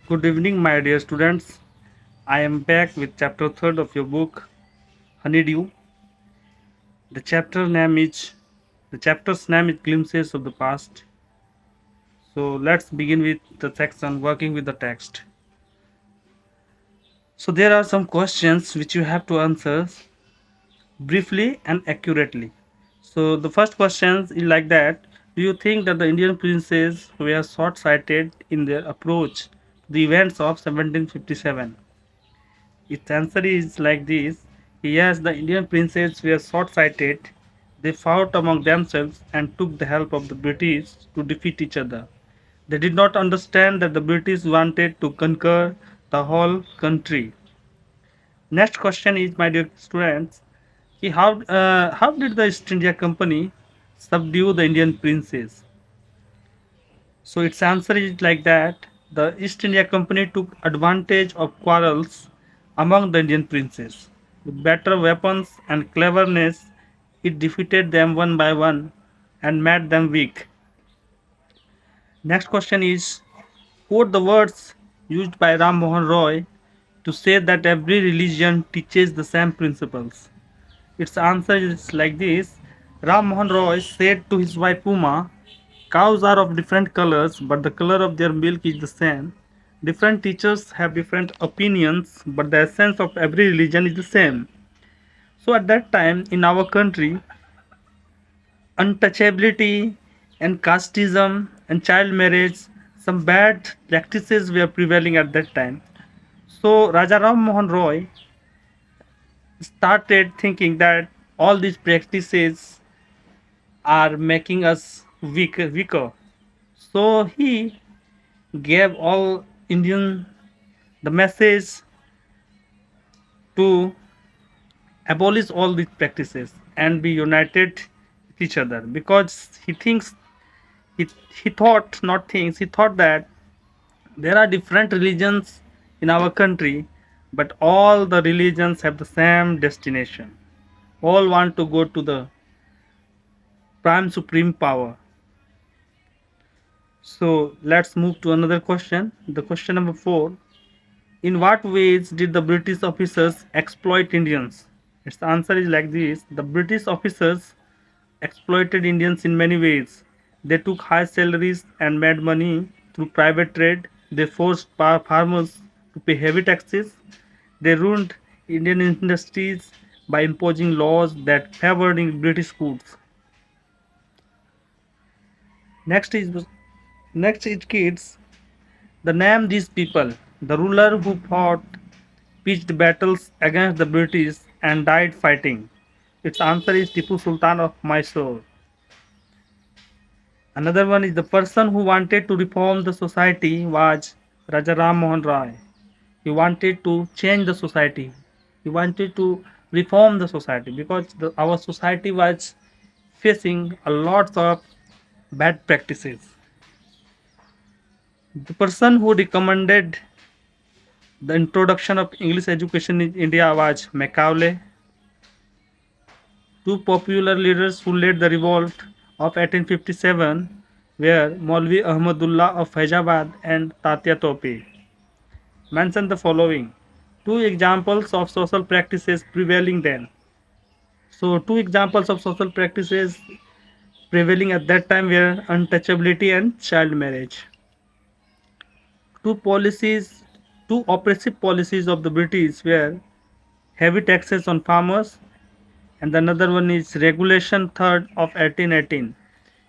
Good evening, my dear students. I am back with chapter 3rd of your book, Honeydew. The the chapter's name is Glimpses of the Past. So let's begin with the section working with the text. So there are some questions which you have to answer briefly and accurately. So the first question is like that: do you think that the Indian princes were short-sighted in their approach to the events of 1757? Its answer is like this: yes, the Indian princes were short sighted. They fought among themselves and took the help of the British to defeat each other. They did not understand that the British wanted to conquer the whole country. Next question is, my dear students, how did the East India Company subdue the Indian princes? So its answer is like that: the East India Company took advantage of quarrels among the Indian princes. With better weapons and cleverness, it defeated them one by one and made them weak. Next question is, quote the words used by Ram Mohan Roy to say that every religion teaches the same principles. Its answer is like this: Ram Mohan Roy said to his wife Puma, cows are of different colors, but the color of their milk is the same. Different teachers have different opinions, but the essence of every religion is the same. So, at that time in our country, untouchability and casteism and child marriage, some bad practices were prevailing at that time. So, Raja Ram Mohan Roy started thinking that all these practices are making us weaker. So he gave all Indian the message to abolish all these practices and be united with each other, because he, he thought not things he thought that there are different religions in our country, but all the religions have the same destination. All want to go to the prime supreme power. So let's move to another question. The question number 4: in what ways did the British officers exploit Indians? Its answer is like this: the British officers exploited Indians in many ways. They took high salaries and made money through private trade. They forced farmers to pay heavy taxes. They ruined Indian industries by imposing laws that favored British goods. Next is next is kids. The name these people, the ruler who fought pitched battles against the British and died fighting. Its answer is Tipu Sultan of Mysore. Another one is the person who wanted to reform the society was Raja Ram Mohan Roy. He wanted to change the society. He wanted to reform the society because our society was facing a lot of bad practices. The person who recommended the introduction of English education in India was Macaulay. Two popular leaders who led the revolt of 1857 were Maulvi Ahmadullah of Faizabad and Tatya Tope. Mention the following two examples of social practices prevailing then. So, two examples of social practices prevailing at that time were untouchability and child marriage. Two policies, two oppressive policies of the British were heavy taxes on farmers, and another one is Regulation 3rd of 1818,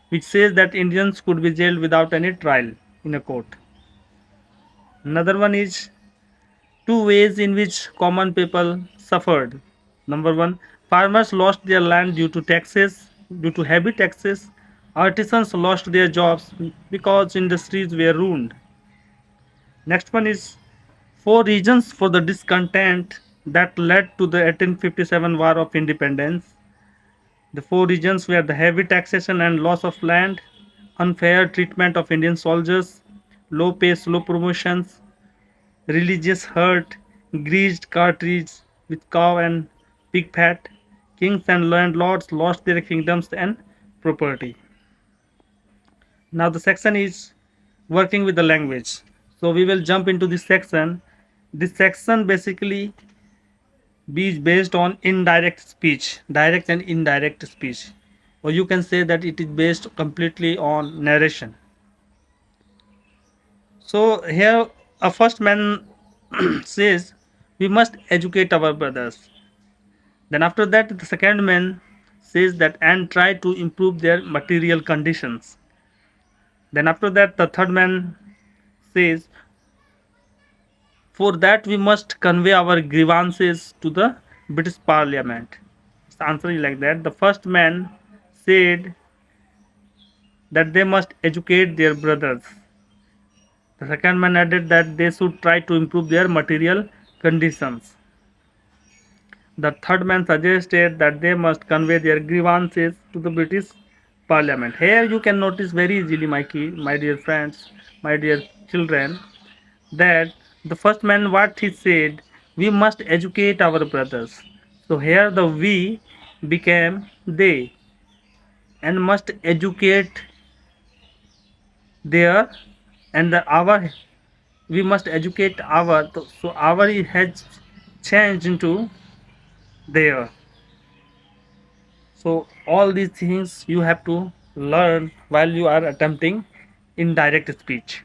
which says that Indians could be jailed without any trial in a court. Another one is two ways in which common people suffered. Number one, farmers lost their land due to heavy taxes. Artisans lost their jobs because industries were ruined. Next one is four reasons for the discontent that led to the 1857 War of Independence. The four reasons were the heavy taxation and loss of land, unfair treatment of Indian soldiers, low pay, slow promotions, religious hurt, greased cartridge with cow and pig fat. Kings and landlords lost their kingdoms and property. Now the section is working with the language. So we will jump into this section. This section basically is based on indirect speech, direct and indirect speech, or you can say that it is based completely on narration. So here a first man says we must educate our brothers. Then after that the second man says that and try to improve their material conditions. Then after that the third man says for that we must convey our grievances to the British Parliament. The answer is like that. The first man said that they must educate their brothers. The second man added that they should try to improve their material conditions. The third man suggested that they must convey their grievances to the British Parliament. Here you can notice very easily, my dear friends, my dear children, that the first man what he said, we must educate our brothers. So here the we became they and must educate their and the our we must educate our, so our has changed into their. So all these things you have to learn while you are attempting indirect speech.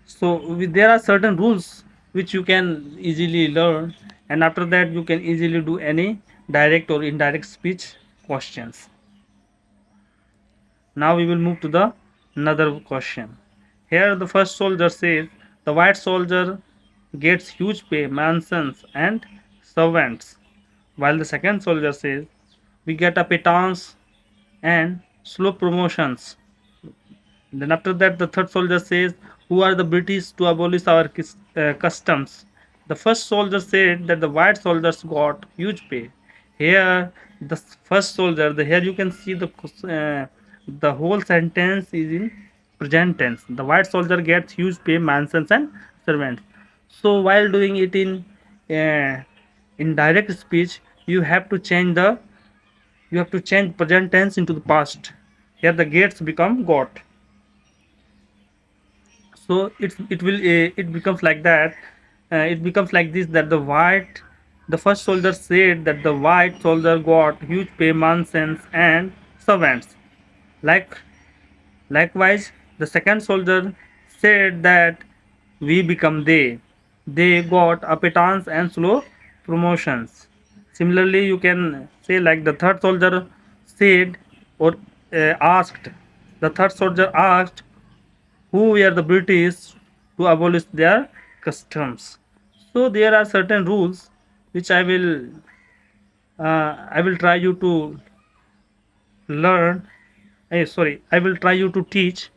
So there are certain rules which you can easily learn, and after that you can easily do any direct or indirect speech questions. Now we will move to the another question. Here the first soldier says the white soldier gets huge pay, mansions and servants, while the second soldier says we get a pittance and slow promotions. Then after that, the third soldier says, "Who are the British to abolish our customs?" The first soldier said that the white soldiers got huge pay. Here, the first soldier, here you can see the whole sentence is in present tense. The white soldier gets huge pay, mansions, and servants. So while doing it uh, in direct speech, you have to change present tense into the past. Here the gates become got. So it becomes like that. It becomes like this, that the first soldier said that the white soldier got huge payments and servants. like Likewise the second soldier said that we become they got appetence and slow promotions. Similarly you can say like the third soldier said or asked the third soldier asked who were the British to abolish their customs. So there are certain rules which I will try you to learn. Sorry, I will try you to teach.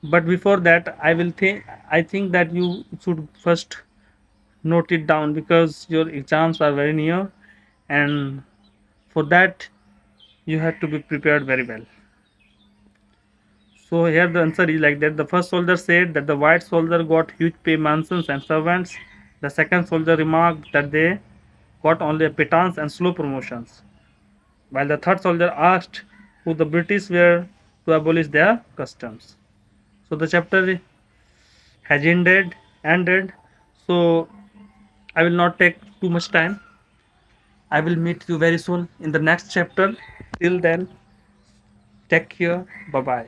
But before that, I think that you should first note it down because your exams are very near, and for that you have to be prepared very well. So here the answer is like that. The first soldier said that the white soldier got huge pay, mansions and servants. The second soldier remarked that they got only a pittance and slow promotions. While the third soldier asked who the British were to abolish their customs. So the chapter has ended. So I will not take too much time. I will meet you very soon in the next chapter. Till then, take care. Bye bye.